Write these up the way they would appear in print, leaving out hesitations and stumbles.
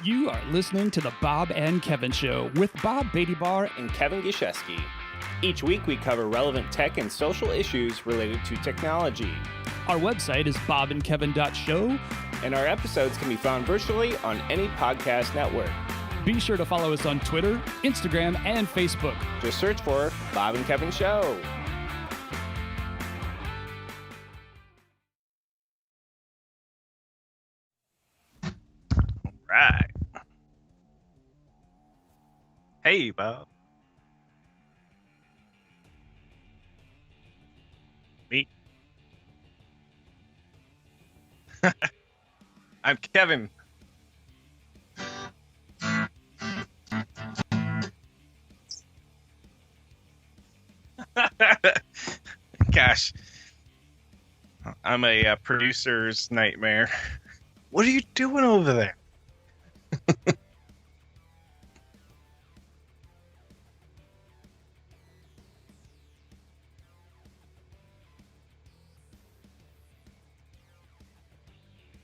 You are listening to the Bob and Kevin Show with Bob Baty-Barr and Kevin Giszewski. Each week we cover relevant tech and social issues related to technology. Our website is bobandkevin.show, and our episodes can be found virtually on any podcast network. Be sure to follow us on Twitter, Instagram, and Facebook. Just search for Bob and Kevin Show. Right. Hey, Bob. Me. I'm Kevin. Gosh. I'm a producer's nightmare. What are you doing over there?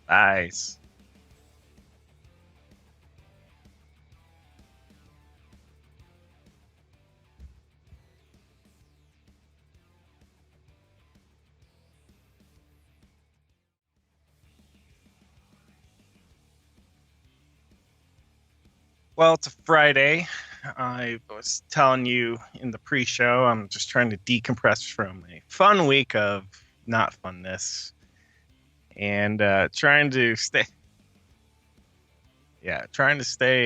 Nice. Well, it's a Friday. I was telling you in the pre-show, I'm just trying to decompress from a fun week of not funness and trying to stay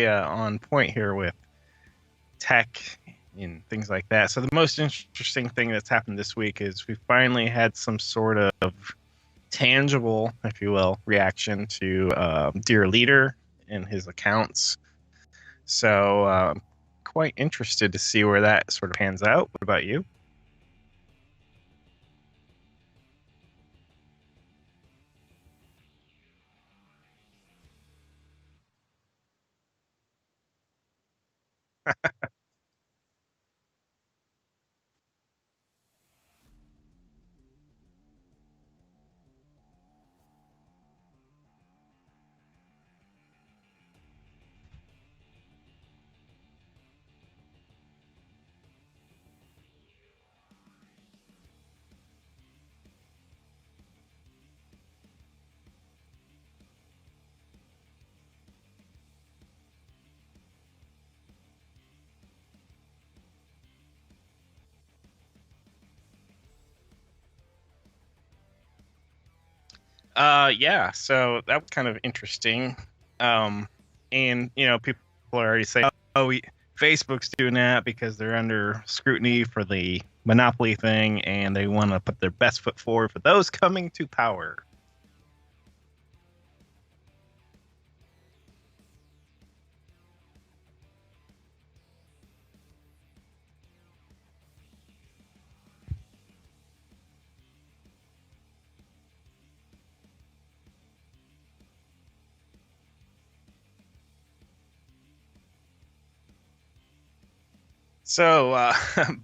on point here with tech and things like that. So the most interesting thing that's happened this week is we finally had some sort of tangible, if you will, reaction to Dear Leader and his accounts. So quite interested to see where that sort of pans out. What about you? Yeah, so that was kind of interesting. And, people are already saying, Facebook's doing that because they're under scrutiny for the monopoly thing, and they want to put their best foot forward for those coming to power. So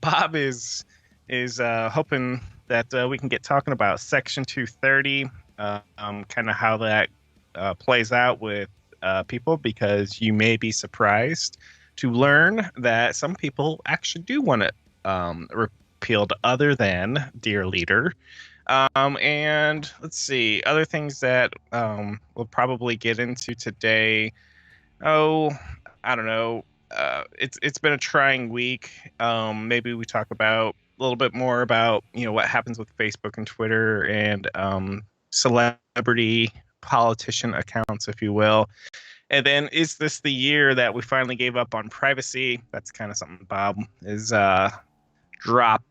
Bob is hoping that we can get talking about Section 230, kind of how that plays out with people, because you may be surprised to learn that some people actually do want it repealed other than Dear Leader. And let's see, other things that we'll probably get into today. Oh, I don't know. It's been a trying week. Maybe we talk about a little bit more about what happens with Facebook and Twitter and celebrity politician accounts, if you will. And then, is this the year that we finally gave up on privacy? That's kind of something Bob is dropped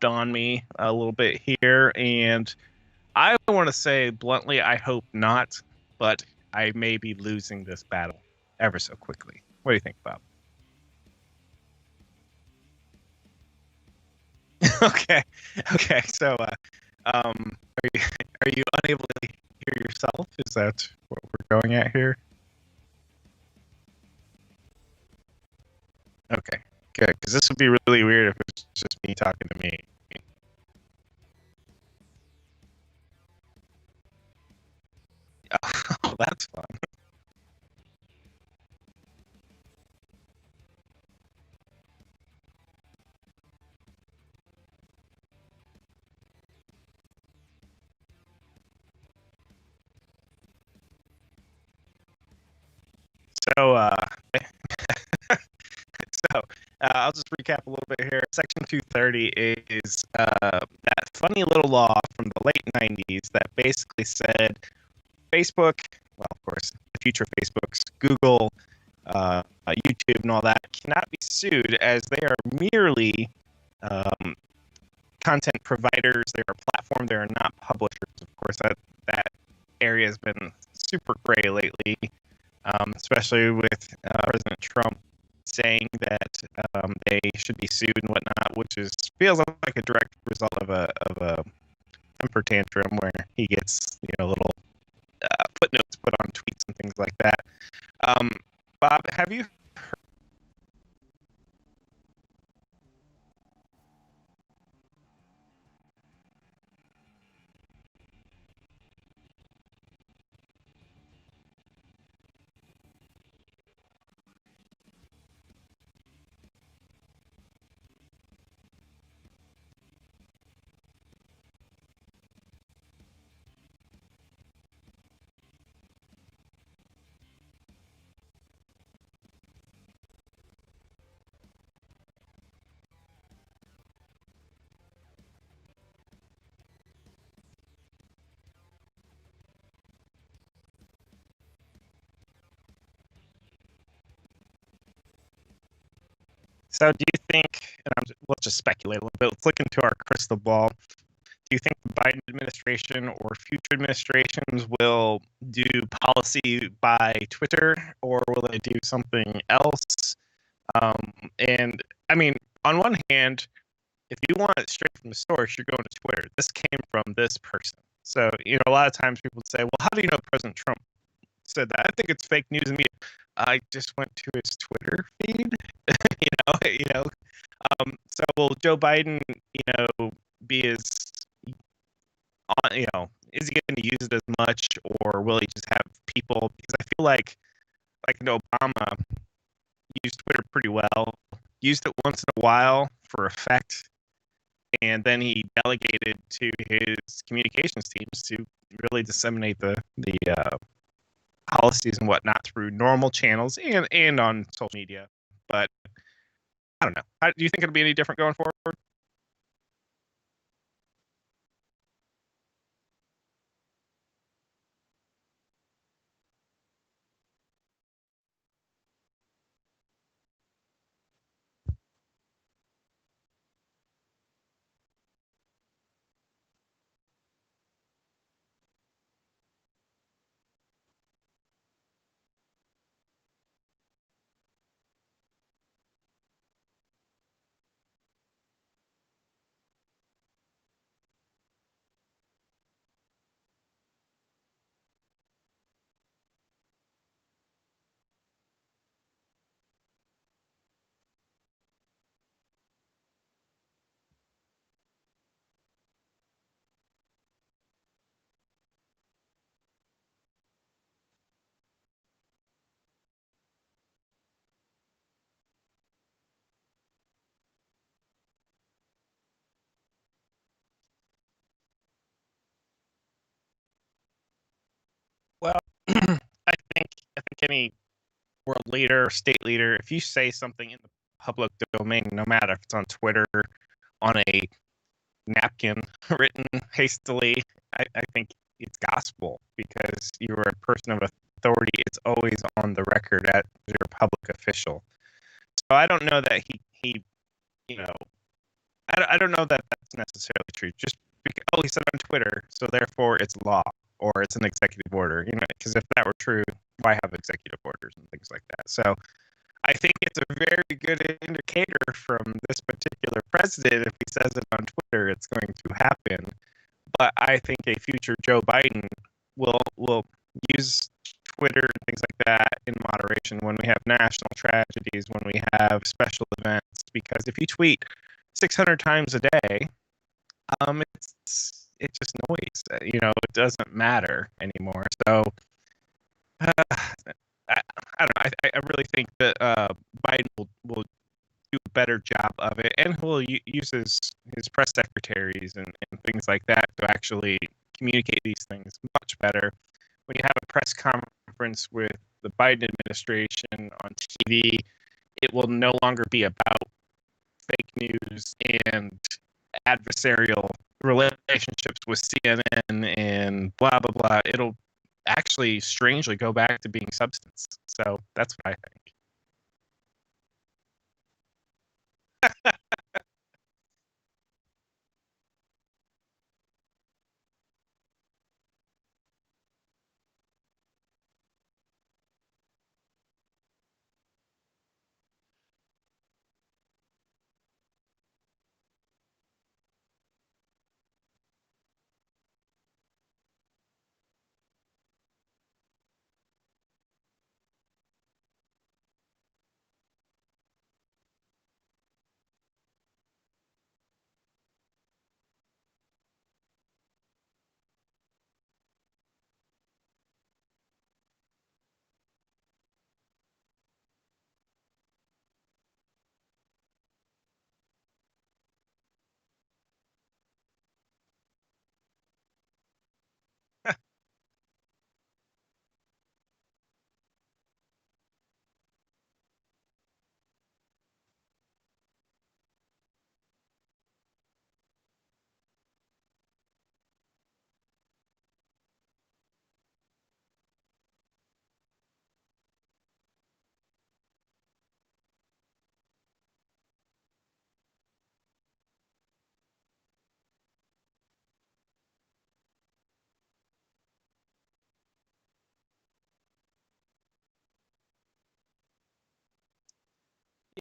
on me a little bit here, and I want to say bluntly, I hope not, but I may be losing this battle ever so quickly. What do you think, Bob? Okay. So, are you unable to hear yourself? Is that what we're going at here? Okay, good. Because this would be really weird if it's just me talking to me. Oh, that's fun. I'll just recap a little bit here. Section 230 is that funny little law from the late 90s that basically said Facebook, well, of course, the future Facebooks, Google, YouTube, and all that cannot be sued as they are merely content providers. They are a platform. They are not publishers. Of course, that area has been super gray lately, especially with President Trump saying that they should be sued and whatnot, which feels like a direct result of a temper tantrum where he gets little footnotes put on tweets and things like that. Bob, have you? So do you think, and let's just speculate a little bit, let's look into our crystal ball. Do you think the Biden administration or future administrations will do policy by Twitter, or will they do something else? And I mean, on one hand, if you want it straight from the source, you're going to Twitter. This came from this person. So, a lot of times people say, well, how do you know President Trump said that? I think it's fake news media. I just went to his Twitter feed, So will Joe Biden, be as, is he going to use it as much, or will he just have people? Because I feel like Obama used Twitter pretty well, used it once in a while for effect, and then he delegated to his communications teams to really disseminate the policies and whatnot through normal channels and on social media. But I don't know. Do you think it'll be any different going forward? Well, I think any world leader or state leader, if you say something in the public domain, no matter if it's on Twitter, on a napkin written hastily, I think it's gospel because you're a person of authority. It's always on the record as your public official. So I don't know that he I don't know that that's necessarily true. Just because, he said on Twitter, so therefore it's law or it's an executive order. Because if that were true, why have executive orders and things like that? So I think it's a very good indicator from this particular president. If he says it on Twitter, it's going to happen. But I think a future Joe Biden will use Twitter and things like that in moderation when we have national tragedies, when we have special events. Because if you tweet 600 times a day, it's just noise. It doesn't matter anymore. So I don't know. I really think that Biden will do a better job of it, and he'll use his press secretaries and things like that to actually communicate these things much better. When you have a press conference with the Biden administration on TV, it will no longer be about News and adversarial relationships with CNN and blah blah blah, it'll actually strangely go back to being substance. So that's what I think.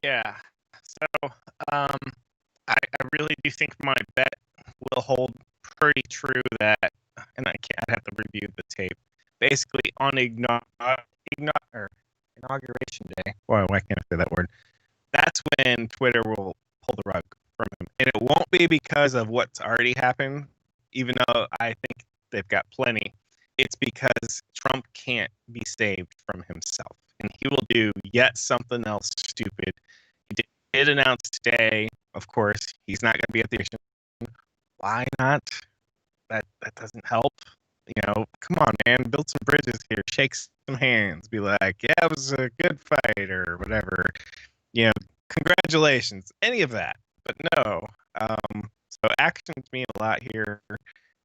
Yeah. So um, I really do think my bet will hold pretty true that, and I'd have to review the tape. Basically, on inauguration day. Why can't I say that word? That's when Twitter will pull the rug from him, and it won't be because of what's already happened. Even though I think they've got plenty, it's because Trump can't be saved from himself, and he will do yet something else stupid. He did announce today, of course, he's not going to be at the election. Why not? That doesn't help. You know, come on, man, build some bridges here, shake some hands, be like, yeah, it was a good fight or whatever. You know, congratulations, any of that. But no. So actions mean a lot here.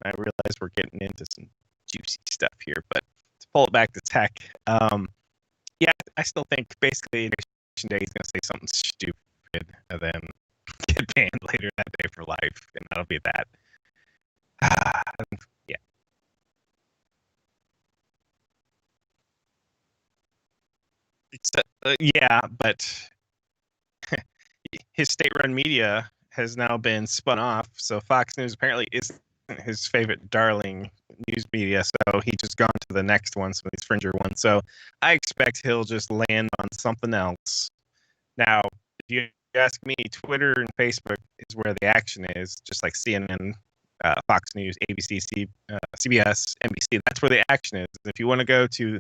I realize we're getting into some juicy stuff here, but to pull it back to tech, yeah, I still think basically Nation Day he's going to say something stupid and then get banned later that day for life, and that'll be that. Yeah. Yeah, but his state-run media has now been spun off, so Fox News apparently isn't his favorite darling news media, so he's just gone to the next one, some of these fringer ones. So I expect he'll just land on something else. Now, if you ask me, Twitter and Facebook is where the action is, just like CNN, Fox News, ABC, CBS, NBC. That's where the action is. If you want to go to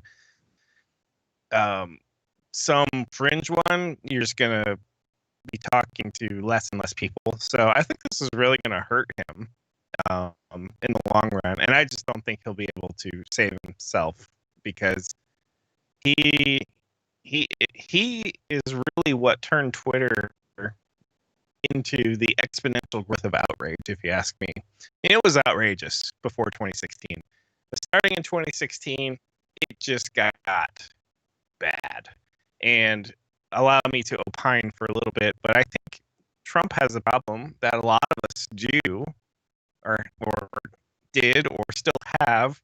some fringe one, you're just going to be talking to less and less people. So I think this is really going to hurt him in the long run. And I just don't think he'll be able to save himself because he is really what turned Twitter into the exponential growth of outrage, if you ask me. And it was outrageous before 2016. But starting in 2016, it just got bad. And allow me to opine for a little bit, but I think Trump has a problem that a lot of us do or did or still have,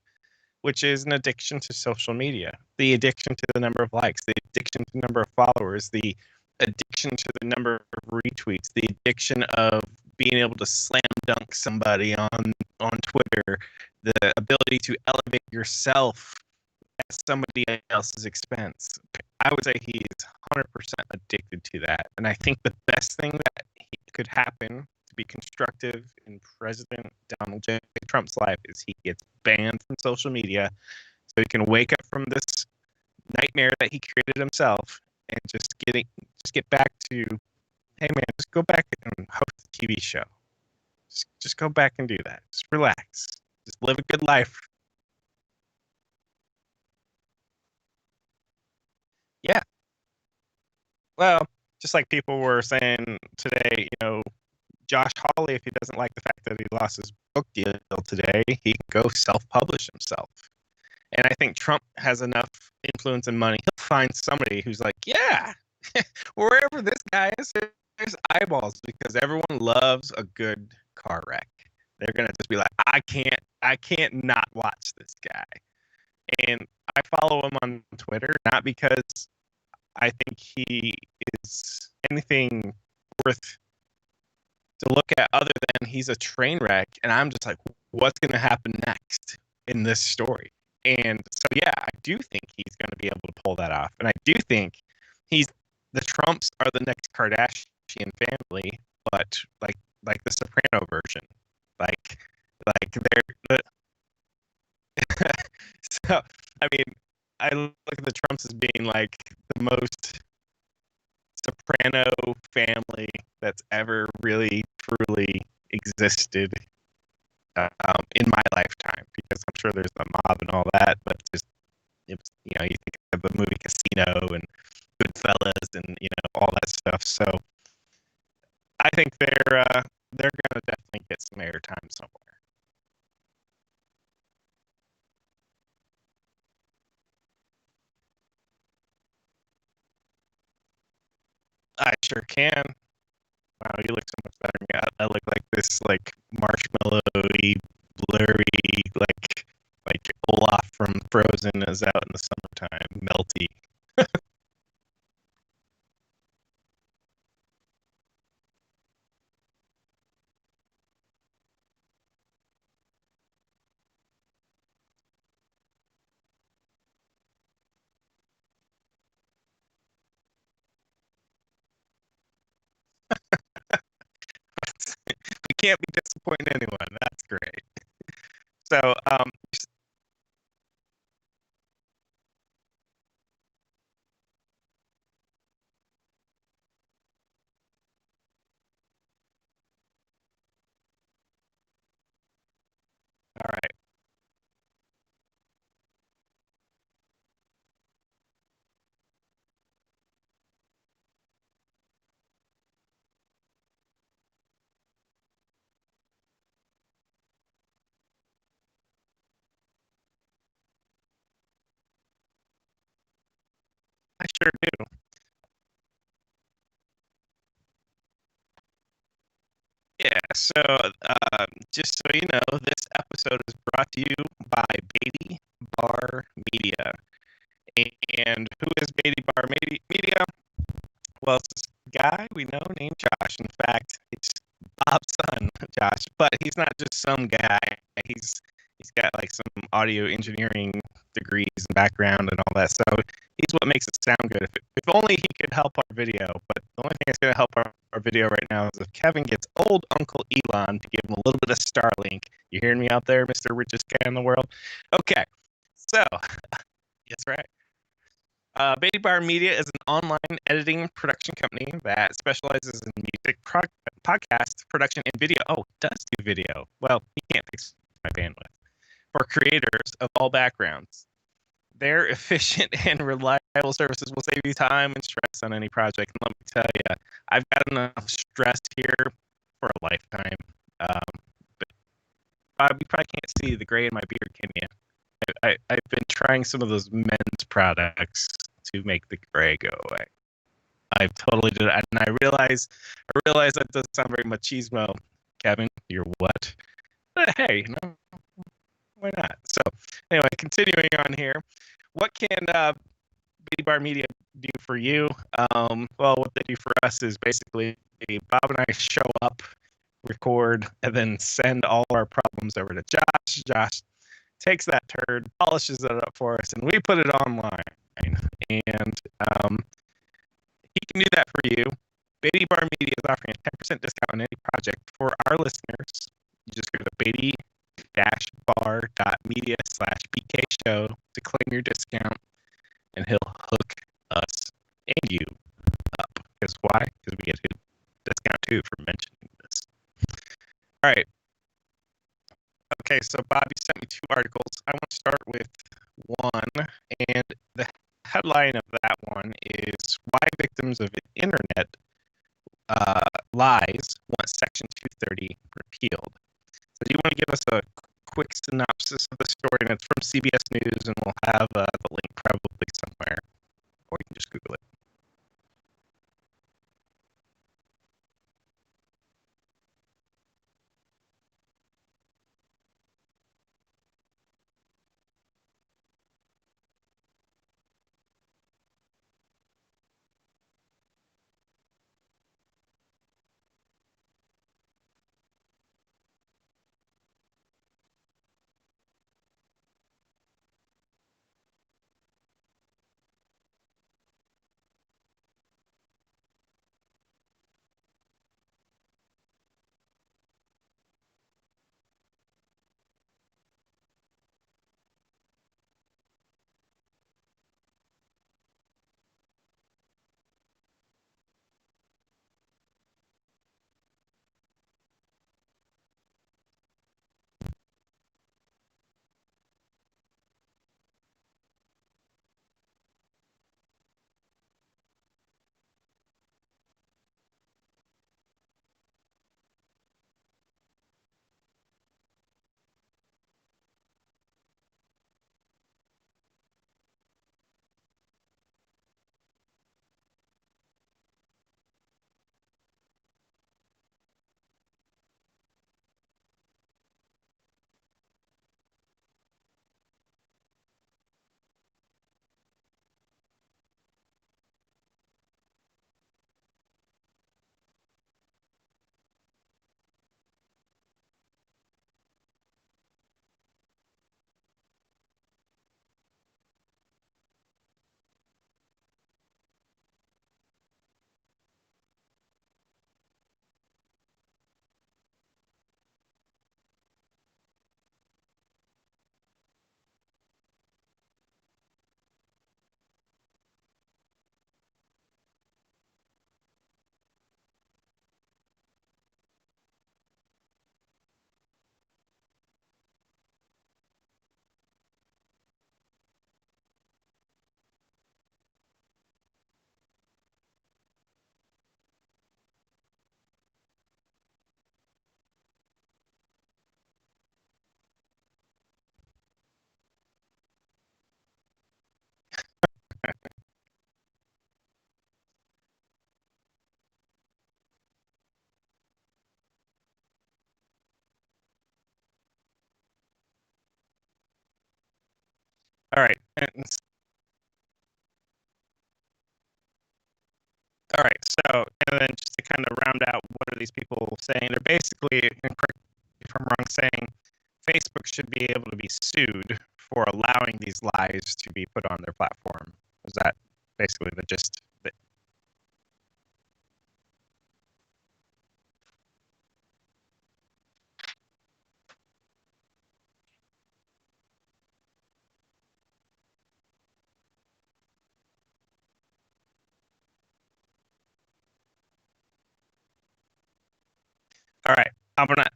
which is an addiction to social media, the addiction to the number of likes, the addiction to the number of followers, the addiction to the number of retweets, the addiction of being able to slam dunk somebody on Twitter, the ability to elevate yourself at somebody else's expense. I would say he's 100% addicted to that. And I think the best thing that could happen to be constructive in President Donald J. Trump's life is he gets banned from social media so he can wake up from this nightmare that he created himself and just get back to, hey man, just go back and host a TV show. Just go back and do that. Just relax. Just live a good life. Yeah. Well, just like people were saying today, Josh Hawley, if he doesn't like the fact that he lost his book deal today, he can go self-publish himself. And I think Trump has enough influence and money. He'll find somebody who's like, yeah, wherever this guy is, there's eyeballs, because everyone loves a good car wreck. They're gonna just be like, I can't not watch this guy. And I follow him on Twitter, not because I think he is anything worth to look at other than he's a train wreck. And I'm just like, what's going to happen next in this story? And so, yeah, I do think he's going to be able to pull that off. And I do think the Trumps are the next Kardashian family, but like the Soprano version. Like they're so, I mean, I look at the Trumps as being like the most Soprano family that's ever really truly existed in my lifetime, because I'm sure there's the mob and all that, but you think of the movie Casino and Goodfellas and all that stuff. So I think they're gonna definitely get some airtime somewhere. I sure can. Wow, you look so much better than me. I look like this, like marshmallowy, blurry, like Olaf from Frozen is out in the summertime, melty. We can't be disappointing anyone. That's great. So, all right. I sure do. Yeah, so just so you know, this episode is brought to you by Baty-Barr Media. And who is Baty-Barr Media? Well, it's this guy we know named Josh. In fact, it's Bob's son, Josh. But he's not just some guy. He's got like some audio engineering degrees and background and all that. So he's what makes it sound good. If only he could help our video. But the only thing that's going to help our video right now is if Kevin gets old Uncle Elon to give him a little bit of Starlink. You hearing me out there, Mr. Richest guy in the world? Okay, so that's right. Baty-Barr Media is an online editing production company that specializes in music, podcast production, and video. Oh, it does do video. Well, you can't fix my bandwidth. For creators of all backgrounds. Their efficient and reliable services will save you time and stress on any project. And let me tell you, I've got enough stress here for a lifetime. But you probably can't see the gray in my beard, can you? I've been trying some of those men's products to make the gray go away. I totally did, and I realize that doesn't sound very machismo. Kevin, you're what? But hey, no, why not? So anyway, continuing on here, what can Baty-Barr Media do for you? Well, what they do for us is basically Bob and I show up, record, and then send all our problems over to Josh. Josh takes that turd, polishes it up for us, and we put it online. And he can do that for you. Baty-Barr Media is offering a 10% discount on any project for our listeners. You just go to baty-barr.media/BK show to claim your discount, and he'll hook us and you up. Because why? Because we get a discount too for mentioning this. All right. Okay, so Bob, you sent me 2 articles. I want to start with one, and the headline of that one is Why Victims of Internet lies want Section 230 repealed. So do you want to give us a quick synopsis of the story? And it's from CBS News, and we'll have the link probably somewhere, or you can just Google it. All right. All right. So, and then just to kind of round out, what are these people saying? They're basically, and correct me if I'm wrong, saying Facebook should be able to be sued for allowing these lies to be put on their platform. Is that basically the gist of it? All right. I'm going to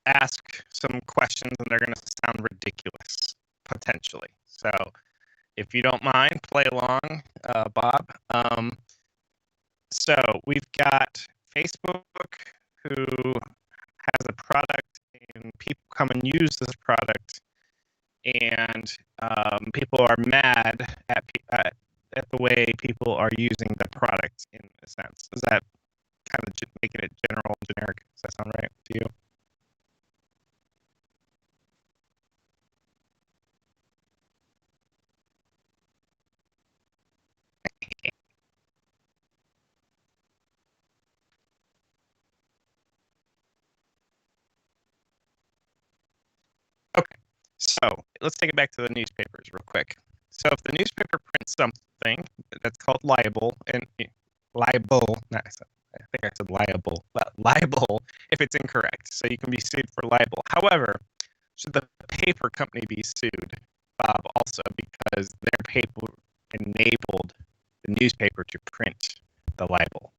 ask some questions, and they're going to sound ridiculous, potentially. So if you don't mind, play along, Bob. So we've got Facebook, who has a product, and people come and use this product, and people are mad at the way people are using the product, in a sense. Is that kind of making it general and generic? Does that sound right to you? Okay, so let's take it back to the newspapers real quick. So if the newspaper prints something that's called libel, and libel, not, I think I said liable, libel if it's incorrect. So you can be sued for libel. However, should the paper company be sued, Bob, also because their paper enabled the newspaper to print the libel?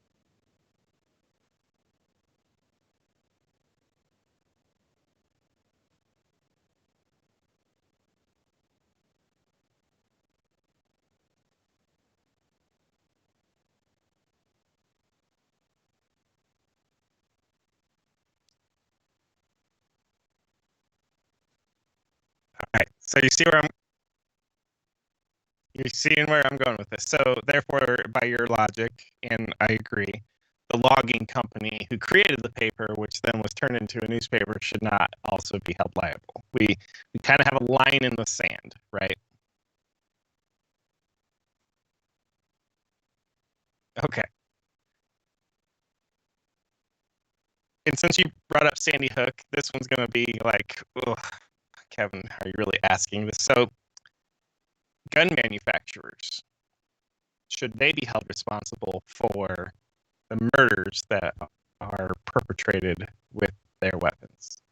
So you're seeing where I'm going with this. So therefore, by your logic, and I agree, the logging company who created the paper, which then was turned into a newspaper, should not also be held liable. We kind of have a line in the sand, right? Okay. And since you brought up Sandy Hook, this one's going to be like, ugh, Kevin, are you really asking this? So, gun manufacturers, should they be held responsible for the murders that are perpetrated with their weapons?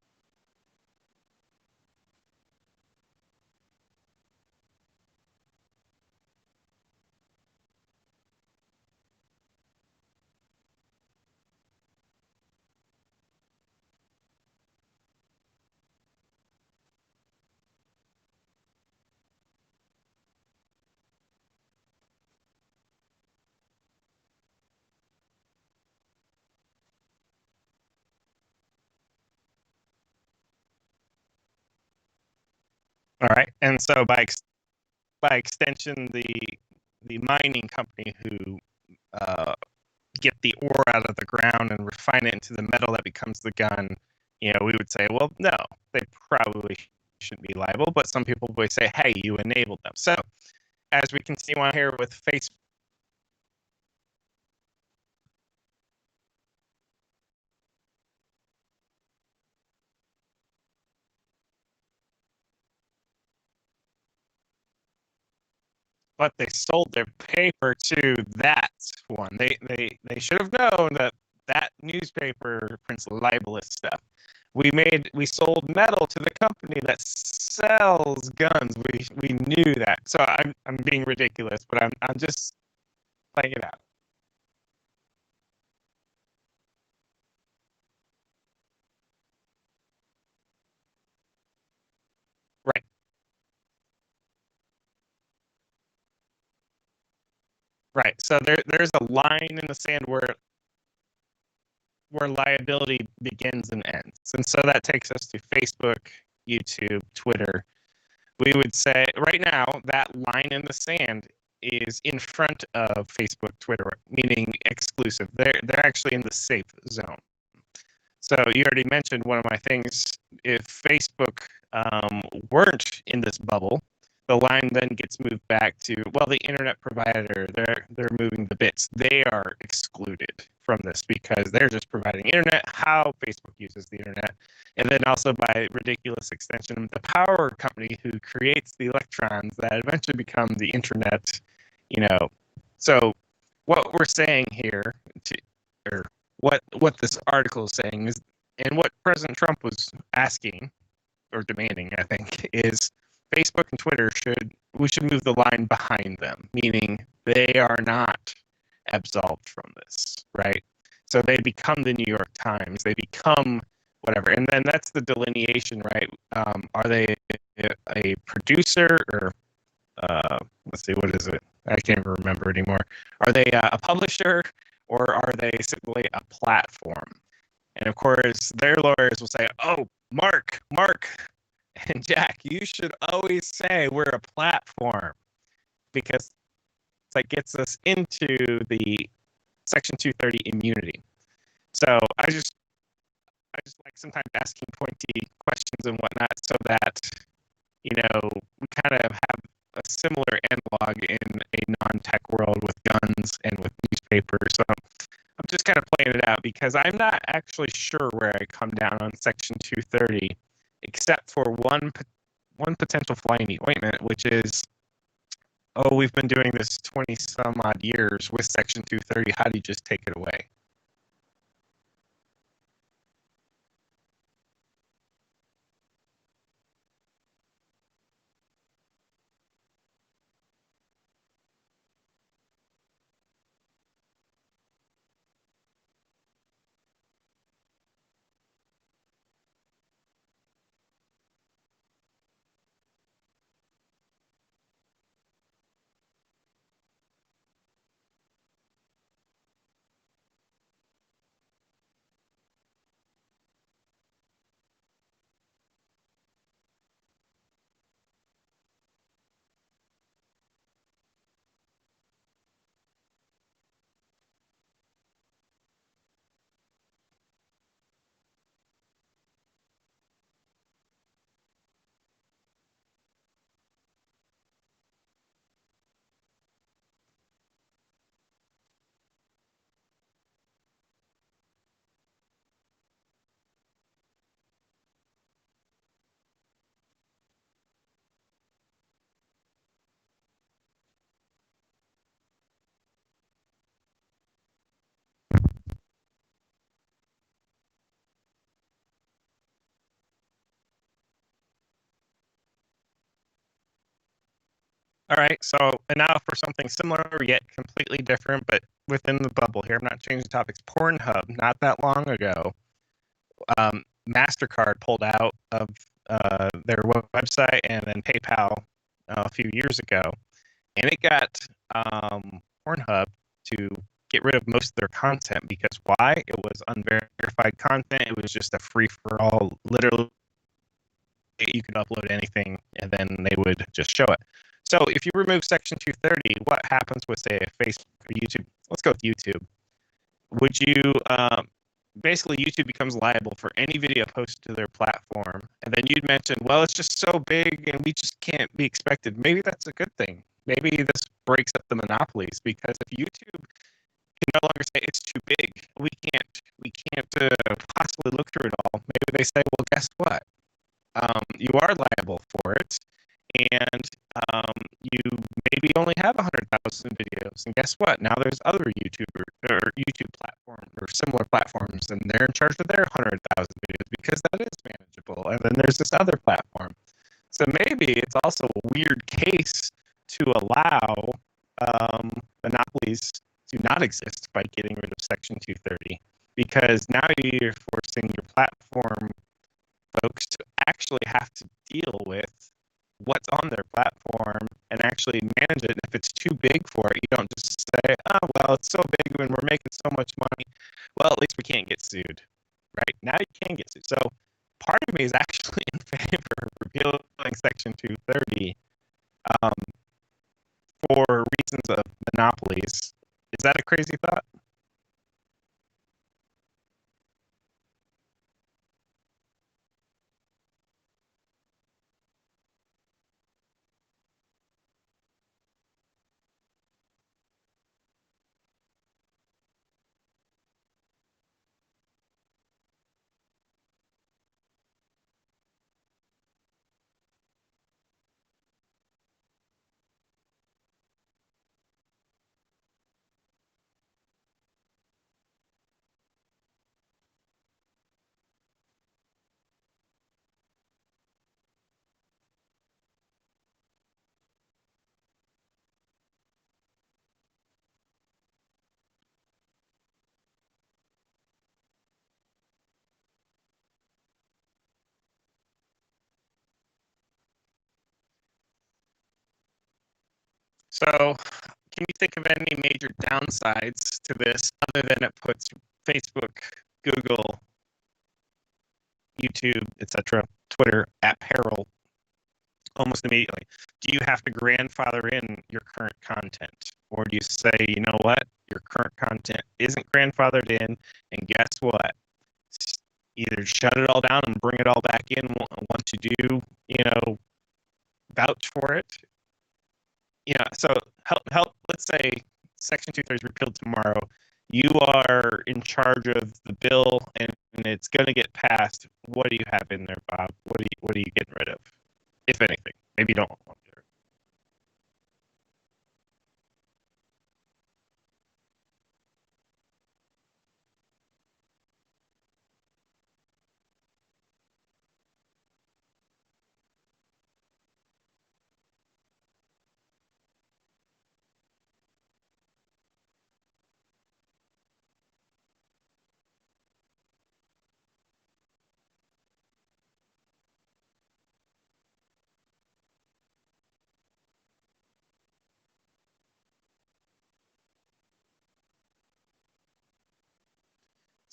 All right. And so by extension, the mining company who uh, get the ore out of the ground and refine it into the metal that becomes the gun, we would say, well, no, they probably shouldn't be liable. But some people would say, hey, you enabled them. So as we can see on here with Facebook, but they sold their paper to that one. They should have known that that newspaper prints libelous stuff. We sold metal to the company that sells guns. We knew that. So I'm being ridiculous, but I'm just playing it out. Right. Right. So there's a line in the sand where liability begins and ends. And so that takes us to Facebook, YouTube, Twitter. We would say right now that line in the sand is in front of Facebook, Twitter, meaning exclusive. They're actually in the safe zone. So you already mentioned one of my things. If Facebook weren't in this bubble, the line then gets moved back to, well, the internet provider. They're moving the bits. They are excluded from this because they're just providing internet, how Facebook uses the internet, and then also by ridiculous extension, the power company who creates the electrons that eventually become the internet. You know, so what we're saying here, or what this article is saying is, and what President Trump was asking or demanding, I think, is Facebook and Twitter we should move the line behind them, meaning they are not absolved from this, right? So they become the New York Times, they become whatever, and then that's the delineation, right? Are they a producer or let's see, what is it? I can't even remember anymore. Are they a publisher or are they simply a platform? And of course, their lawyers will say, "Oh, Mark, and Jack, you should always say we're a platform because that gets us into the Section 230 immunity." So I just like sometimes asking pointy questions and whatnot so that we kind of have a similar analog in a non-tech world with guns and with newspapers. So I'm just kind of playing it out because I'm not actually sure where I come down on Section 230, except for one potential fly in the ointment, which is, oh, we've been doing this 20 some odd years with Section 230. How do you just take it away? All right. So, and now for something similar yet completely different, but within the bubble here, I'm not changing topics. Pornhub, not that long ago, MasterCard pulled out of their website and then PayPal a few years ago, and it got Pornhub to get rid of most of their content because why? It was unverified content. It was just a free for all. Literally, you could upload anything, and then they would just show it. So if you remove Section 230, what happens with, say, Facebook or YouTube? Let's go with YouTube. Would you basically YouTube becomes liable for any video posted to their platform, and then you'd mention, well, it's just so big and we just can't be expected. Maybe that's a good thing. Maybe this breaks up the monopolies, because if YouTube can no longer say it's too big, we can't possibly look through it all. Maybe they say, well, guess what? You are liable for it, and you maybe only have 100,000 videos. And guess what? Now there's other YouTuber or YouTube platform or similar platforms, and they're in charge of their 100,000 videos because that is manageable. And then there's this other platform. So maybe it's also a weird case to allow monopolies to not exist by getting rid of Section 230, because now you're forcing your platform folks to actually have to deal with what's on their platform and actually manage it. And if it's too big for it, you don't just say, oh, well, it's so big and we're making so much money. Well, at least we can't get sued, right? Now you can get sued. So part of me is actually in favor of repealing Section 230 for reasons of monopolies. Is that a crazy thought? So, can you think of any major downsides to this other than it puts Facebook, Google, YouTube, etc., Twitter at peril almost immediately? Do you have to grandfather in your current content? Or do you say, you know what, your current content isn't grandfathered in, and guess what? Either shut it all down and bring it all back in once you do, vouch for it. So help. Let's say Section 230 is repealed tomorrow. You are in charge of the bill, and it's going to get passed. What do you have in there, Bob? What are you getting rid of, if anything? Maybe you don't want to.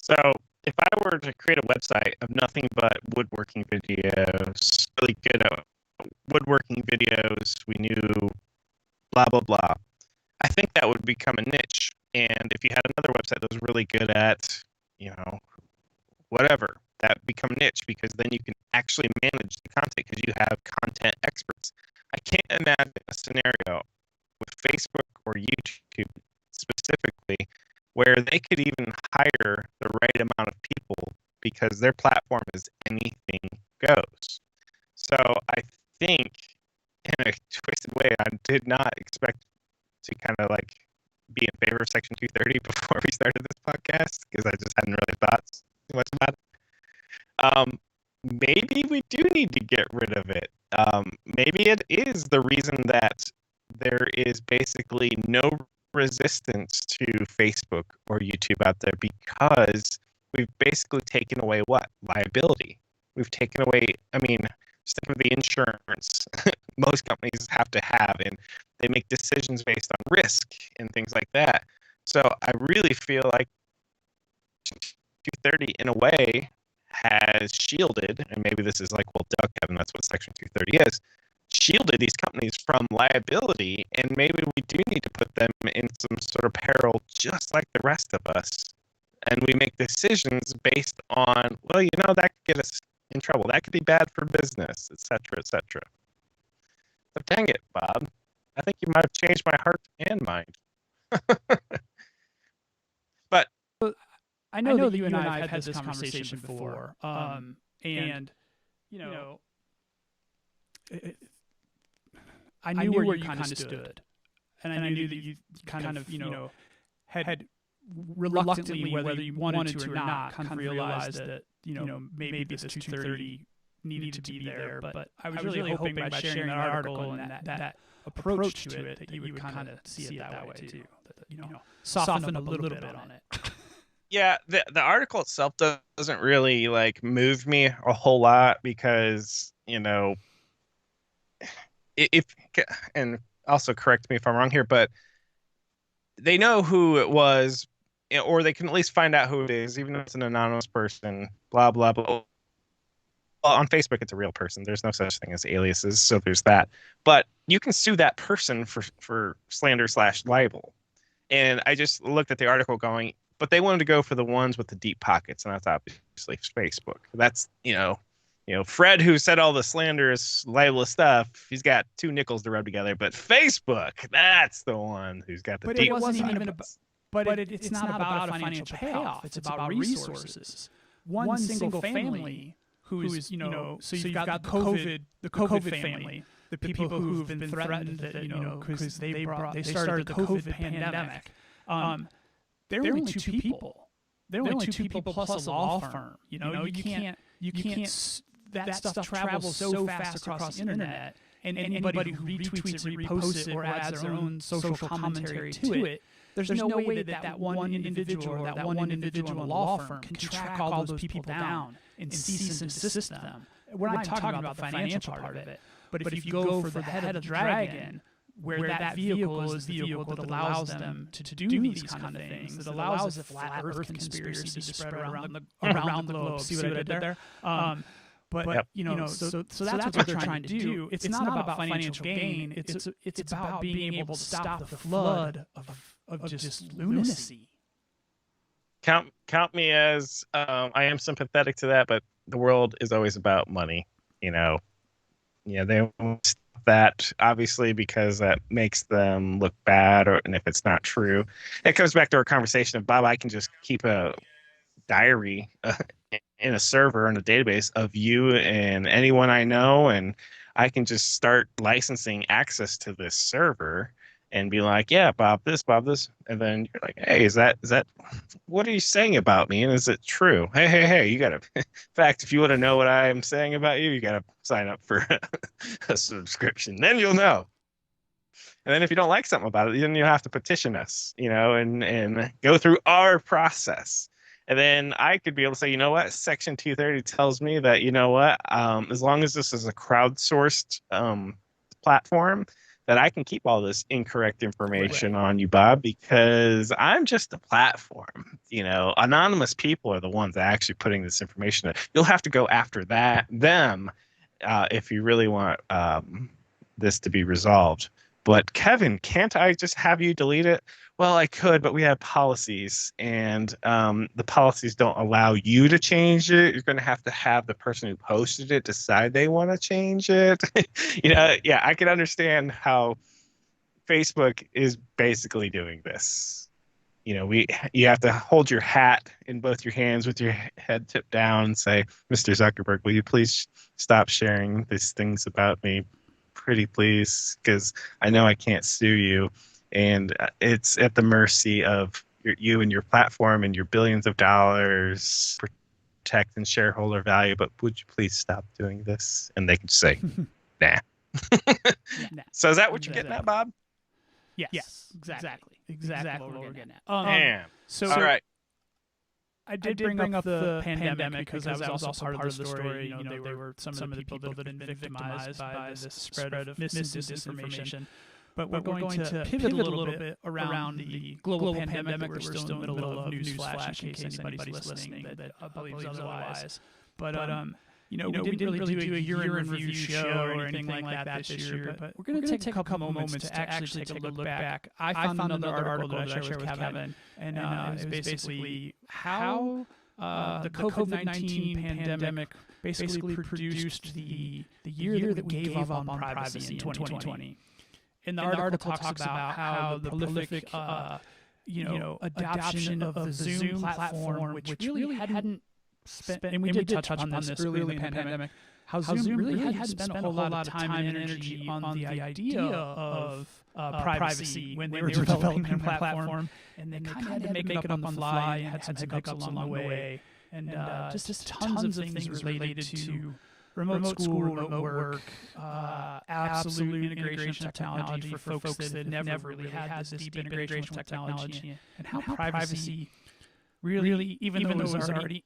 So if I were to create a website of nothing but woodworking videos, really good at woodworking videos, we knew blah, blah, blah, I think that would become a niche. And if you had another website that was really good at, whatever, that become niche, because then you can actually manage the content because you have content experts. I can't imagine a scenario with Facebook or YouTube specifically where they could even hire the right amount of people because their platform is anything goes. So I think in a twisted way, I did not expect to kind of like be in favor of Section 230 before we started this podcast, because I just hadn't really thought too much about it. Maybe we do need to get rid of it. Maybe it is the reason that is basically no resistance to Facebook or YouTube out there because we've basically taken away what? Liability. We've taken away, I mean, just think of the insurance most companies have to have, and they make decisions based on risk and things like that. So I really feel like 230 in a way has shielded, and maybe this is like, well, duh, Kevin, that's what Section 230 is, shielded these companies from liability, and maybe we do need to put them in some sort of peril just like the rest of us. And we make decisions based on, well, that could get us in trouble. That could be bad for business, et cetera, et cetera. But dang it, Bob. I think you might have changed my heart and mind. But I know that you and I have had this conversation before. And I knew where you kind of stood. And I knew that you kind of had reluctantly, whether you wanted to or not, kind of realized that, maybe this 230 needed to be there. But I was really hoping by sharing that article and that approach to it that you would kind of see it that way too. That, soften up a little bit on it. Yeah, the article itself doesn't really move me a whole lot because, if, and also correct me if I'm wrong here, but they know who it was, or they can at least find out who it is, even if it's an anonymous person, blah, blah, blah. Well, on Facebook, it's a real person. There's no such thing as aliases, so there's that. But you can sue that person for slander/libel. And I just looked at the article going, but they wanted to go for the ones with the deep pockets, and that's obviously Facebook. That's, Fred, who said all the slanderous, libelous stuff, he's got 2 nickels to rub together. But Facebook, that's the one who's got the deep pockets. But it's not about a financial payoff. It's about resources. One single family who's, so you've got the COVID family, the people who've been threatened that, because they started the COVID pandemic. They're only 2 people. They're only 2 people plus a law firm. You can't. That stuff travels so fast across the internet, and anybody who retweets it, reposts it, or adds their own social commentary to it, there's no way that one individual or that one individual in a law firm can track all those people down and cease and desist them. We're not talking about the financial part of it, but if you go for the head of the dragon, where that vehicle is the vehicle that allows them to do these kind of things, that allows the flat Earth conspiracy to spread around the globe. See what I did there? But so that's what they're trying to do. It's not about financial gain. It's about being able to stop the flood of just lunacy. Count me as I am sympathetic to that, but the world is always about money. They want that obviously because that makes them look bad, and if it's not true, it comes back to our conversation of, Bob, I can just keep a diary in a server in a database of you and anyone I know, and I can just start licensing access to this server and be like, yeah, Bob this, and then you're like, hey, is that what are you saying about me, and is it true? Hey, you gotta in fact, if you want to know what I'm saying about you, you gotta sign up for a subscription, then you'll know. And then if you don't like something about it, then you'll have to petition us, and go through our process. And then I could be able to say, Section 230 tells me that, as long as this is a crowdsourced platform, that I can keep all this incorrect information on you, Bob, because I'm just a platform. Anonymous people are the ones that are actually putting this information in. You'll have to go after them if you really want this to be resolved. But Kevin, can't I just have you delete it? Well, I could, but we have policies, and the policies don't allow you to change it. You're going to have the person who posted it decide they want to change it. Yeah, I can understand how Facebook is basically doing this. You have to hold your hat in both your hands with your head tipped down and say, Mr. Zuckerberg, will you please stop sharing these things about me? Pretty please, because I know I can't sue you. And it's at the mercy of you and your platform and your billions of dollars protecting shareholder value. But would you please stop doing this? And they can say, nah. So is that what you're getting at, Bob? Yes, exactly what we're getting at. Damn. So all right. I did bring up the pandemic because that was also part of the story. They were some of the people that have been victimized by this spread of misinformation. But we're going to pivot a little bit around the global pandemic that we're still in the middle of. Newsflash, in case anybody's listening that believes otherwise. But we didn't really do a year-in-review show or anything like that this year. But we're going to take a couple moments to actually take a look back. I found another article that I shared with Kevin, and it was basically how the COVID-19 pandemic basically produced the year that we gave up on privacy in 2020. And the article talks about how the prolific adoption of the Zoom platform, which really hadn't spent, and we did touch upon this early in the pandemic, how Zoom really hadn't spent a whole lot of time and energy on the idea of privacy when they were developing their platform, and they kind of had to make it up on the fly and had some hiccups along the way, and just tons of things related to remote school, remote work, absolute integration of technology for folks that never really had this deep integration with technology, and how privacy really, even though it was already,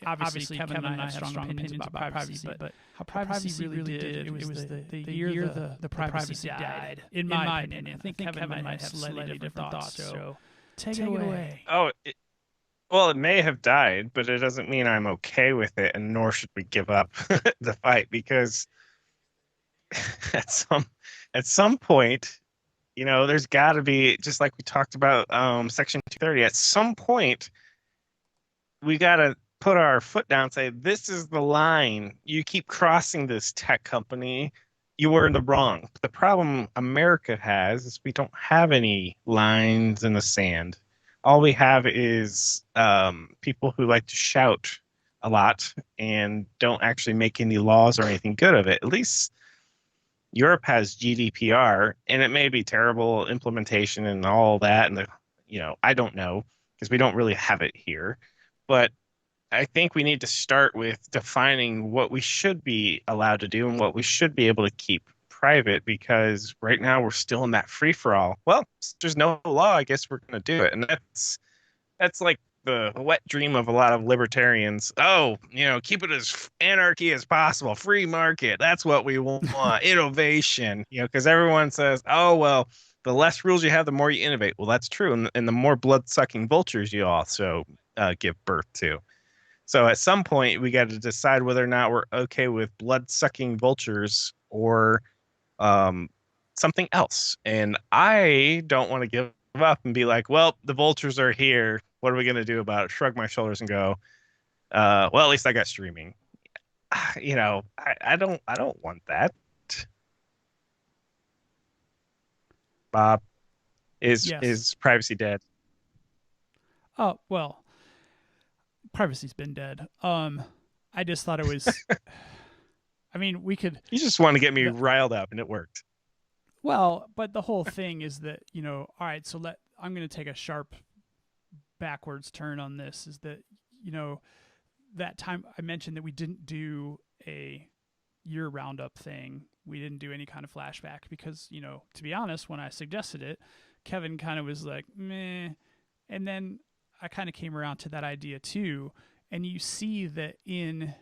obviously Kevin and I have strong opinions about privacy, but how privacy really did, it was the year the privacy died, in my opinion. I think Kevin might have slightly different thoughts, so take it away. Well, it may have died, but it doesn't mean I'm okay with it, and nor should we give up the fight, because at some point, there's got to be, just like we talked about Section 230, at some point, we got to put our foot down and say, this is the line. You keep crossing this tech company, you were in the wrong. The problem America has is we don't have any lines in the sand. All we have is people who like to shout a lot and don't actually make any laws or anything good of it. At least Europe has GDPR, and it may be terrible implementation and all that. And I don't know, because we don't really have it here. But I think we need to start with defining what we should be allowed to do and what we should be able to keep private, because right now we're still in that free-for-all. Well, there's no law, I guess we're going to do it. And that's like the wet dream of a lot of libertarians. Oh, keep it as anarchy as possible, free market. That's what we want. Innovation, because everyone says, oh, well, the less rules you have, the more you innovate. Well, that's true. And the more blood-sucking vultures you also give birth to. So at some point, we got to decide whether or not we're okay with blood-sucking vultures or something else. And I don't want to give up and be like, well, the vultures are here. What are we going to do about it? Shrug my shoulders and go, well, at least I got streaming. I don't want that. Bob, is privacy dead? Oh, well, privacy's been dead. I just thought it was I mean, we could. You just want to get me riled up, and it worked. Well, but the whole thing is that, all right, so I'm going to take a sharp backwards turn on this, is that, that time I mentioned that we didn't do a year roundup thing. We didn't do any kind of flashback because, to be honest, when I suggested it, Kevin kind of was like, meh. And then I kind of came around to that idea too. And you see that in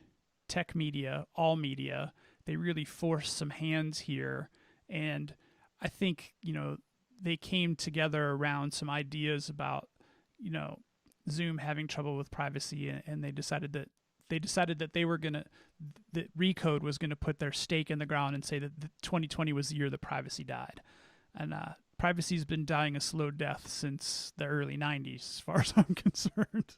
tech media, all media, they really forced some hands here. And I think, they came together around some ideas about, Zoom having trouble with privacy, and they decided that they were that Recode was gonna put their stake in the ground and say that 2020 was the year that privacy died, and privacy's been dying a slow death since the early 90s, as far as I'm concerned.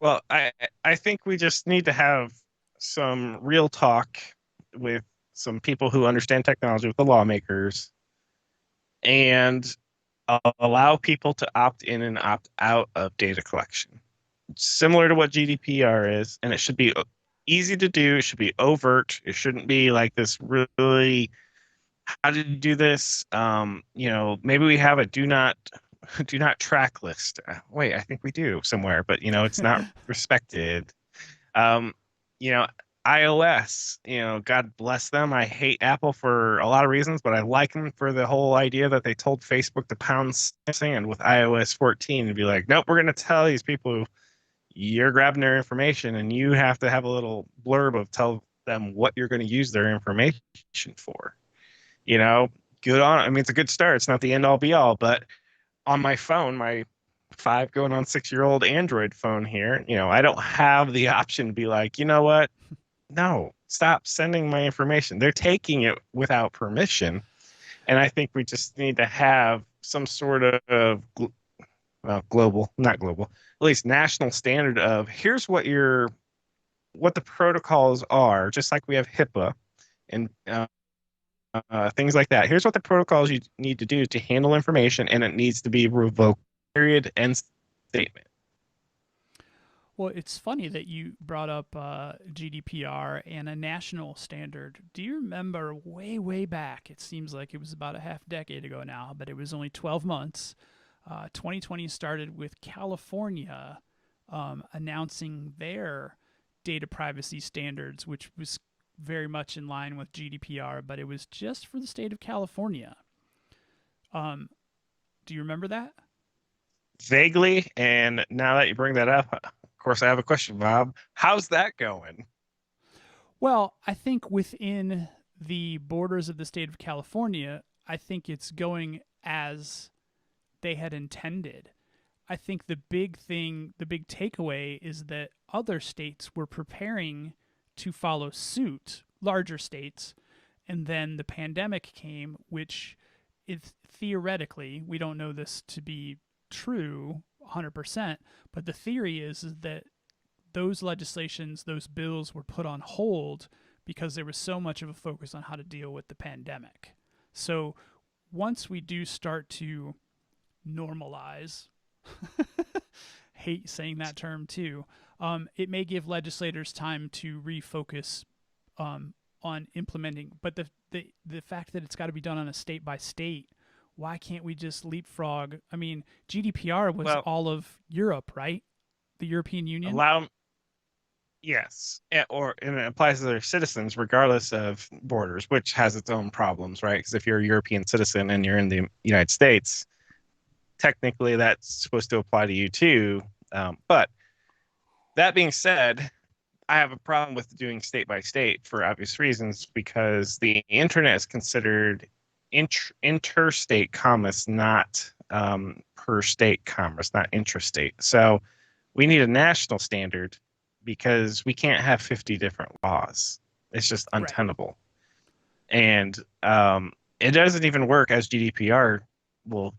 Well, I think we just need to have some real talk with some people who understand technology, with the lawmakers, and allow people to opt in and opt out of data collection, similar to what GDPR is. And it should be easy to do. It should be overt. It shouldn't be like this really, how did you do this? Maybe we have a do not track list. Wait, I think we do somewhere, but it's not respected. iOS, God bless them. I hate Apple for a lot of reasons, but I like them for the whole idea that they told Facebook to pound sand with iOS 14 and be like, nope, we're going to tell these people you're grabbing their information and you have to have a little blurb of tell them what you're going to use their information for. Good on. I mean, it's a good start. It's not the end all be all, but on my phone, my 5 going on 6-year-old Android phone here, I don't have the option to be like, you know what? No, stop sending my information. They're taking it without permission. And I think we just need to have some sort of not global, at least national standard of here's what the protocols are, just like we have HIPAA and things like that. Here's what the protocols you need to do to handle information, and it needs to be revoked. Period. End statement. Well, it's funny that you brought up GDPR and a national standard. Do you remember way, way back? It seems like it was about a half decade ago now, but it was only 12 months. 2020 started with California announcing their data privacy standards, which was very much in line with GDPR, but it was just for the state of California. Do you remember that? Vaguely, and now that you bring that up, of course, I have a question, Bob. How's that going? Well, I think within the borders of the state of California, I think it's going as they had intended. I think the big takeaway is that other states were preparing to follow suit, larger states, and then the pandemic came, which is theoretically, we don't know this to be true 100%, but the theory is that those legislations, those bills were put on hold because there was so much of a focus on how to deal with the pandemic. So once we do start to normalize, hate saying that term too, it may give legislators time to refocus on implementing. But the fact that it's got to be done on a state by state, why can't we just leapfrog? I mean, GDPR was all of Europe, right? The European Union. Yes, and it applies to their citizens regardless of borders, which has its own problems, right? Because if you're a European citizen and you're in the United States, technically that's supposed to apply to you too. But that being said, I have a problem with doing state by state for obvious reasons, because the internet is considered interstate commerce, not per state commerce, not intrastate. So we need a national standard, because we can't have 50 different laws. It's just untenable. Right. And it doesn't even work as GDPR will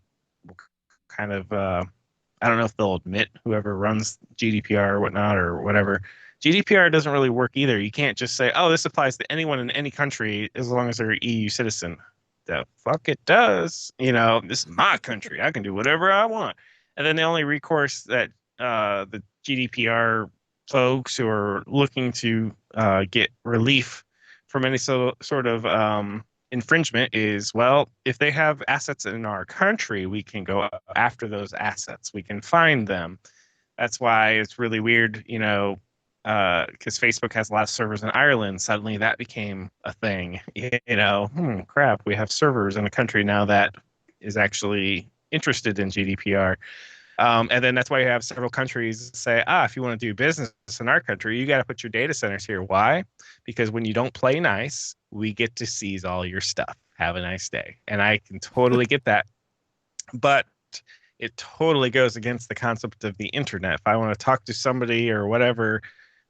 kind of, I don't know if they'll admit, whoever runs GDPR or whatnot or whatever. GDPR doesn't really work either. You can't just say, oh, this applies to anyone in any country as long as they're an EU citizen. The fuck it does. This is my country. I can do whatever I want. And then the only recourse that the GDPR folks who are looking to get relief from any sort of infringement is, well, if they have assets in our country, we can go after those assets. We can find them. That's why it's really weird, because Facebook has a lot of servers in Ireland. Suddenly that became a thing. Crap, we have servers in a country now that is actually interested in GDPR. And then that's why you have several countries say, if you want to do business in our country, you got to put your data centers here. Why? Because when you don't play nice, we get to seize all your stuff. Have a nice day. And I can totally get that. But it totally goes against the concept of the internet. If I want to talk to somebody or whatever,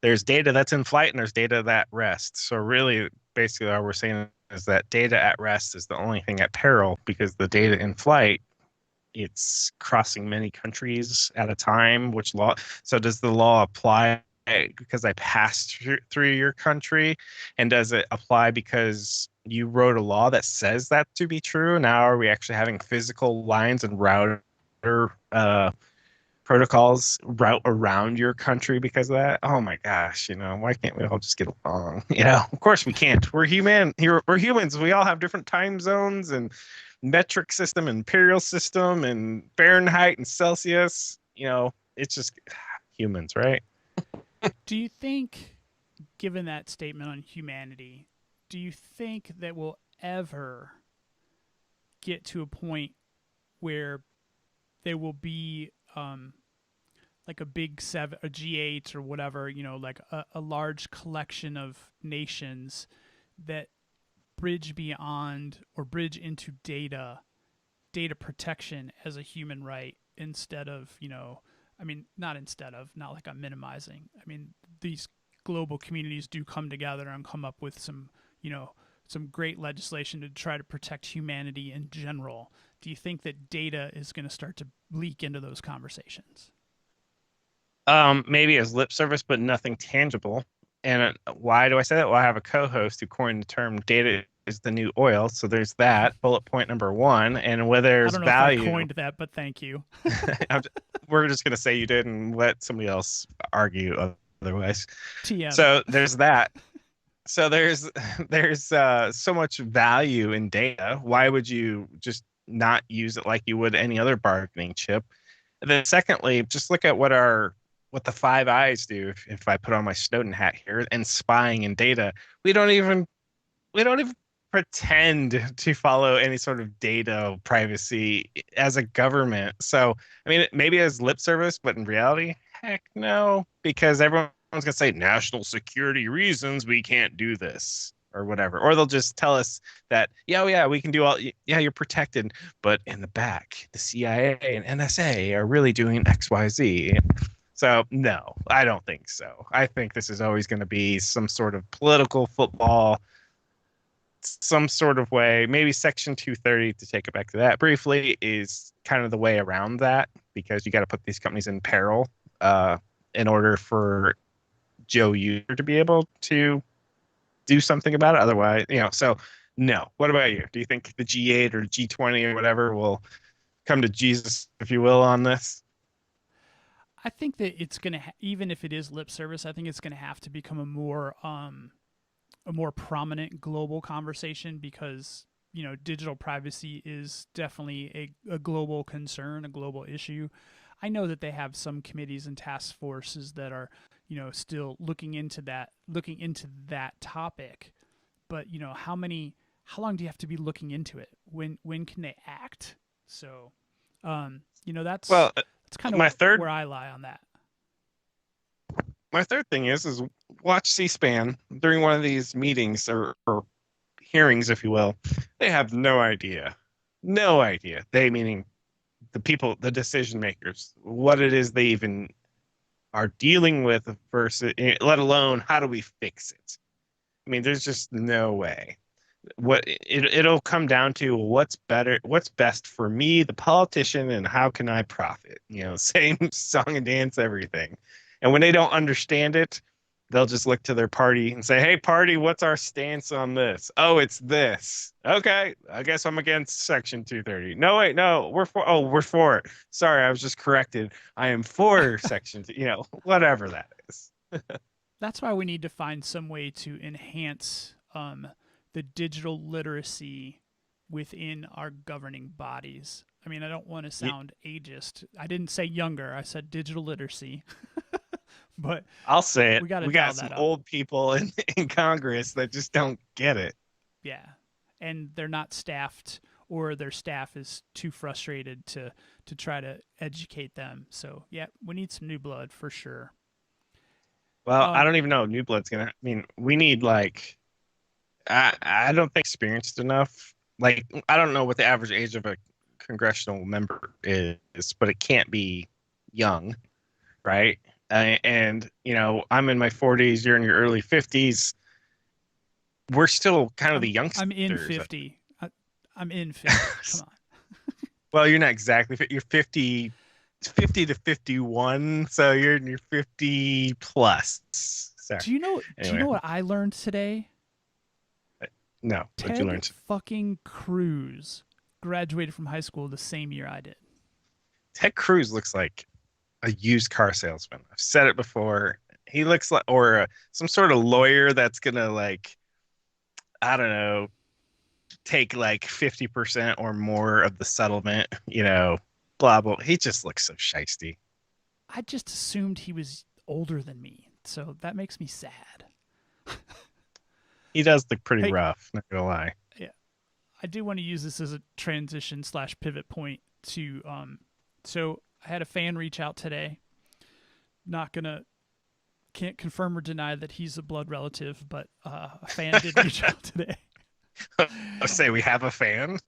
there's data that's in flight and there's data that rests. So really, basically, all we're saying is that data at rest is the only thing at peril, because the data in flight, it's crossing many countries at a time. So does the law apply because I passed through your country? And does it apply because you wrote a law that says that to be true? Now are we actually having physical lines and router protocols route around your country because of that? Oh my gosh, why can't we all just get along? Of course we can't. We're humans. We all have different time zones and metric system, imperial system, and Fahrenheit and Celsius. It's just humans, right? Do you think given that statement on humanity, do you think that we'll ever get to a point where there will be like a big seven, a G8 or whatever, like a large collection of nations that bridge beyond or bridge into data protection as a human right instead of, not like I'm minimizing. I mean, these global communities do come together and come up with some great legislation to try to protect humanity in general. Do you think that data is going to start to leak into those conversations? Maybe as lip service, but nothing tangible. And why do I say that? Well, I have a co-host who coined the term "data is the new oil." So there's that bullet point number one. And whether I there's don't know value, if I coined that, but thank you. we're just gonna say you did and let somebody else argue otherwise. TM. So there's that. So there's so much value in data. Why would you just not use it like you would any other bargaining chip? And then secondly, just look at what the Five Eyes do. If I put on my Snowden hat here and spying and data, we don't even pretend to follow any sort of data privacy as a government. So I mean, maybe as lip service, but in reality, heck no, because everyone's gonna say national security reasons we can't do this or whatever, or they'll just tell us that yeah we can do all, yeah, you're protected, but in the back the CIA and NSA are really doing XYZ. So no, I don't think so. I think this is always going to be some sort of political football, some sort of way. Maybe Section 230, to take it back to that briefly, is kind of the way around that, because you got to put these companies in peril in order for Joe User to be able to do something about it. Otherwise, so no. What about you? Do you think the G8 or G20 or whatever will come to Jesus, if you will, on this? I think that it's going to, even if it is lip service, I think it's going to have to become a more prominent global conversation, because, digital privacy is definitely a global concern, a global issue. I know that they have some committees and task forces that are, still looking into that topic. But, how long do you have to be looking into it? When can they act? So, that's, well, it's kind of where I lie on that. My third thing is watch C-SPAN during one of these meetings or hearings, if you will. They have no idea. No idea. They, meaning the people, the decision makers, what it is they even are dealing with versus, let alone how do we fix it? I mean, there's just no way. It'll come down to what's best for me, the politician, and how can I profit? Same song and dance, everything. And when they don't understand it, they'll just look to their party and say, "Hey, party, what's our stance on this?" "Oh, it's this." "Okay, I guess I'm against Section 230. "No, wait, no, we're for. Oh, we're for it. Sorry, I was just corrected. I am for Section 2, whatever that is." That's why we need to find some way to enhance the digital literacy within our governing bodies. I mean, I don't want to sound ageist. I didn't say younger. I said digital literacy. But I'll say it. We got some old people in Congress that just don't get it. Yeah. And they're not staffed, or their staff is too frustrated to try to educate them. So, yeah, we need some new blood for sure. Well, I don't even know. New blood's going to, I mean, we need I don't think experienced enough. Like, I don't know what the average age of a congressional member is, but it can't be young, right? And I'm in my 40s, you're in your early 50s. We're still kind of the youngsters. I'm in 50. I'm in 50. Come on. Well, you're not exactly. You're 50 to 51, so you're in your 50 plus. Sorry. Do you know what I learned today? No. What'd you learn? Fucking Cruz graduated from high school the same year I did. Ted Cruz looks like a used car salesman. I've said it before. He looks like, or some sort of lawyer that's gonna, like, I don't know, take like 50% or more of the settlement. Blah blah. He just looks so shisty. I just assumed he was older than me, so that makes me sad. He does look pretty Hey, rough, not gonna lie. yeah, I do want to use this as a transition / pivot point to so I had a fan reach out today. Can't confirm or deny that he's a blood relative, but a fan did reach out today. I say we have a fan.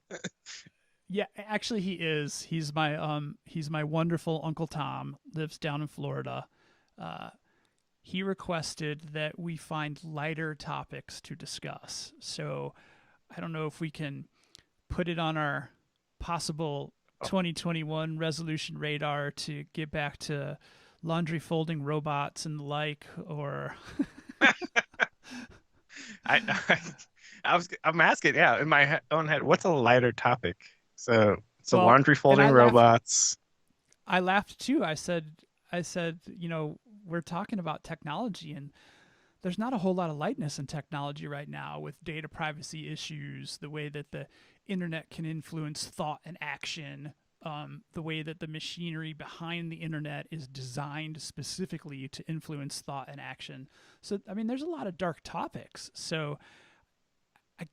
Yeah, actually he is. He's my wonderful Uncle Tom, lives down in Florida. He requested that we find lighter topics to discuss. So I don't know if we can put it on our possible 2021 resolution radar to get back to laundry folding robots and the like, or I'm asking, yeah, in my own head, what's a lighter topic? So well, laundry folding robots. I laughed too. I said, we're talking about technology, and there's not a whole lot of lightness in technology right now with data privacy issues, the way that the internet can influence thought and action, the way that the machinery behind the internet is designed specifically to influence thought and action. So, I mean, there's a lot of dark topics. So I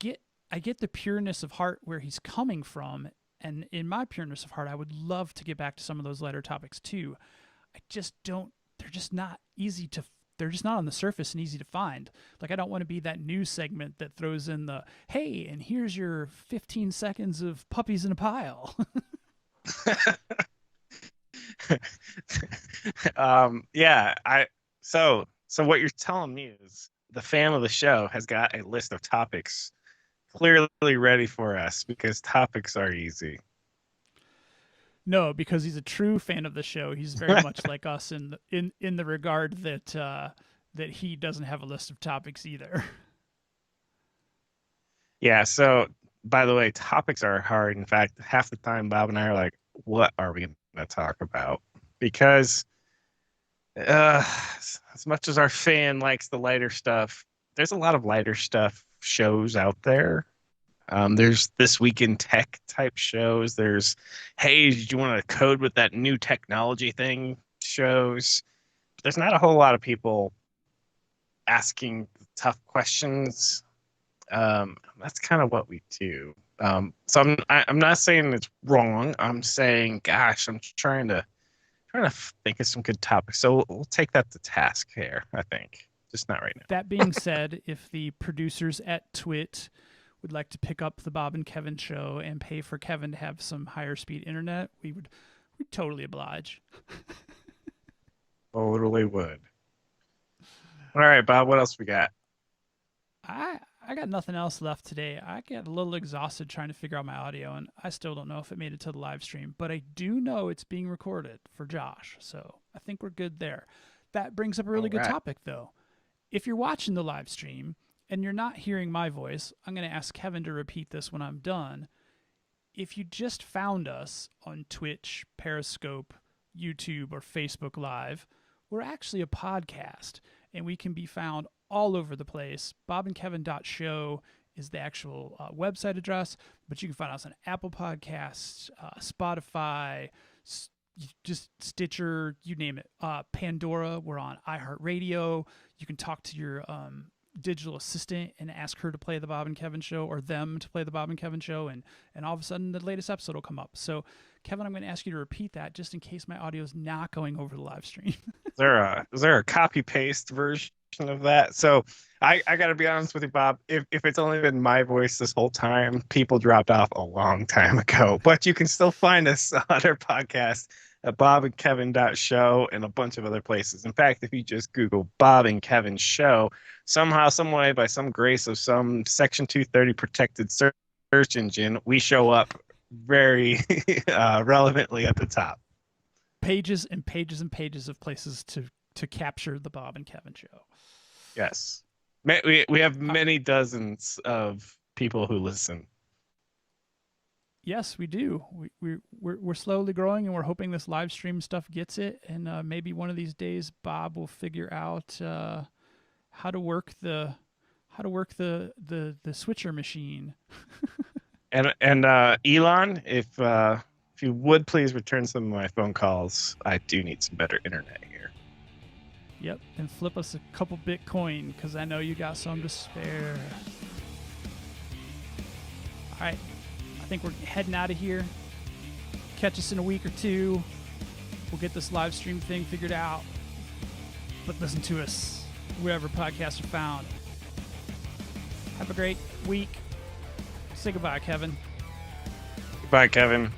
get the pureness of heart where he's coming from. And in my pureness of heart, I would love to get back to some of those lighter topics too. I just don't, they're just not on the surface and easy to find. Like, I don't want to be that news segment that throws in the, hey, and here's your 15 seconds of puppies in a pile. Yeah, so what you're telling me is the fan of the show has got a list of topics clearly ready for us because topics are easy. No, because he's a true fan of the show. He's very much like us in the regard that he doesn't have a list of topics either. Yeah, so by the way, topics are hard. In fact, half the time Bob and I are like, what are we going to talk about? Because as much as our fan likes the lighter stuff, there's a lot of lighter stuff shows out there. There's This Week in Tech type shows. There's, hey, did you want to code with that new technology thing shows. There's not a whole lot of people asking tough questions. That's kind of what we do. So I'm not saying it's wrong. I'm saying, gosh, I'm trying to think of some good topics. So we'll take that to task here, I think. Just not right now. That being said, if the producers at Twit would like to pick up the Bob and Kevin show and pay for Kevin to have some higher speed internet, we'd totally oblige. Totally would. All right, Bob, what else we got? I got nothing else left today. I get a little exhausted trying to figure out my audio, and I still don't know if it made it to the live stream, but I do know it's being recorded for Josh, so I think we're good there. That brings up a really good topic, though. If you're watching the live stream and you're not hearing my voice, I'm going to ask Kevin to repeat this when I'm done. If you just found us on Twitch, Periscope, YouTube, or Facebook Live, we're actually a podcast, and we can be found all over the place. bobandkevin.show is the actual website address, but you can find us on Apple Podcasts, Spotify, just Stitcher, you name it. Pandora, we're on iHeartRadio. You can talk to your digital assistant and ask her to play the Bob and Kevin show, or them to play the Bob and Kevin show, and all of a sudden the latest episode will come up. So, Kevin, I'm going to ask you to repeat that just in case my audio is not going over the live stream. Is there a copy paste version of that? So I got to be honest with you, Bob. If it's only been my voice this whole time, people dropped off a long time ago. But you can still find us on our podcast at bobandkevin.show and a bunch of other places. In fact, if you just Google Bob and Kevin Show, somehow, some way, by some grace of some Section 230 protected search engine, we show up very relevantly at the top. Pages and pages and pages of places to capture the Bob and Kevin show. Yes. We have many dozens of people who listen. Yes, we do. We're slowly growing, and we're hoping this live stream stuff gets it. And maybe one of these days, Bob will figure out how to work the switcher machine. and Elon, if you would please return some of my phone calls, I do need some better internet here. Yep, and flip us a couple Bitcoin, because I know you got some to spare. All right, I think we're heading out of here. Catch us in a week or two. We'll get this live stream thing figured out. But listen to us wherever podcasts are found. Have a great week. Say goodbye, Kevin. Goodbye, Kevin.